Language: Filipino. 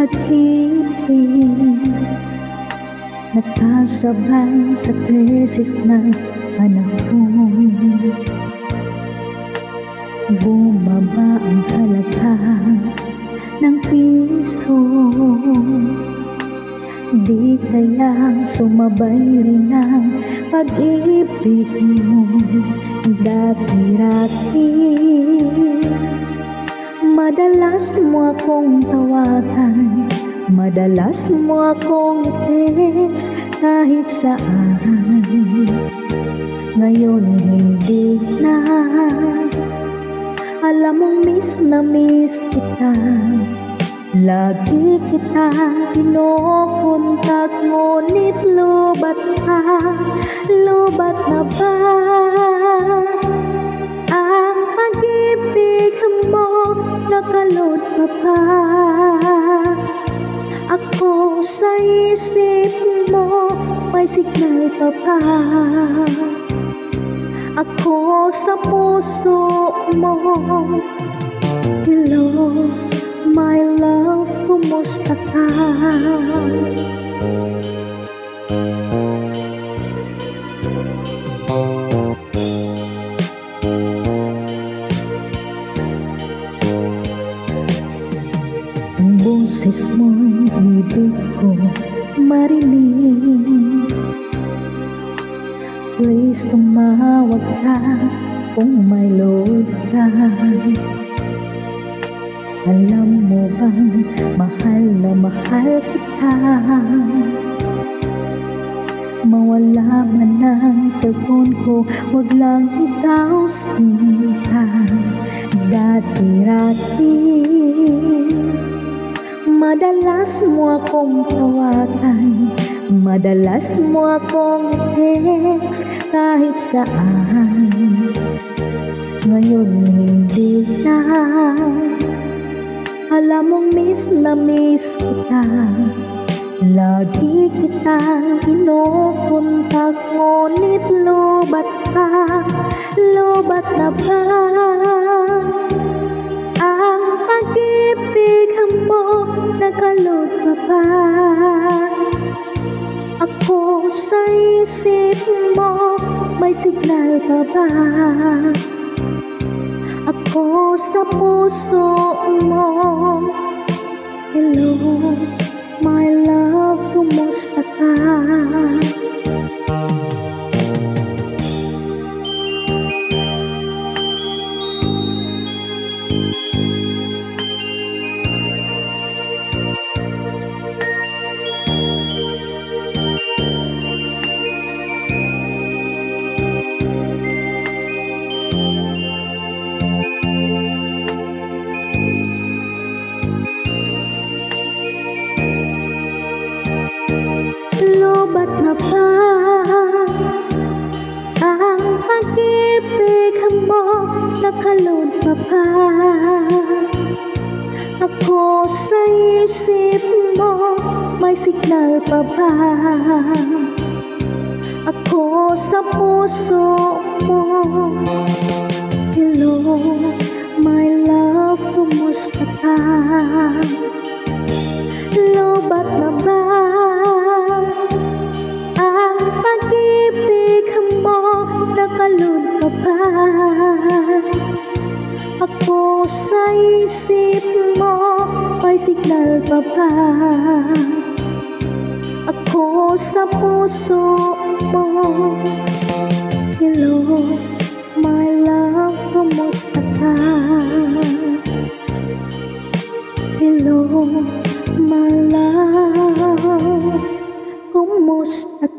pag-ibig, nakasabay sa krisis ng panahon. Bumaba ang halaga ng piso, di kaya sumabay rin ang pag-ibig mo dati-rati. Madalas mo akong tawagan, madalas mo akong i-text kahit saan. Ngayon hindi na, alam mong miss na miss kita. Lagi kitang kinokontak, ngunit lobat pa, lobat na ba ang pag-ibig mo? Nakalot pa ba ako sa isip mo? May signal pa ba ako sa puso mo? Hello, my love, kumusta ka? Ang boses mo'y ibig ko marinig. Please tumawag ka kung may load ka. Alam mo bang mahal na mahal kita? Mawala man ang cellphone ko, wag lang ikaw sinta. Dati-rati madalas mo akong tawagan, madalas mo akong i-text kahit saan. Ngayon hindi na, alam mong miss na miss kita. Lagi kitang kinokontak, ngunit lobat pa, lobat na ba ang pag-ibig mo? Nakalot pa ba ako sa isip mo? May signal pa ba ako sa puso mo? Hello, my love, kumusta ka? Lobat na ba ang pag-ibig mo? Nakalot pa ba ako sa isip mo? May signal pa ba ako sa puso mo? Hello, my love, kumusta ka? Lobat na ba ang pag-ibig mo? Nakalot pa ba ako sa isip mo? May signal pa ba ako sa puso mo? Hello, my love, kumusta ka? Hello, my love, kumusta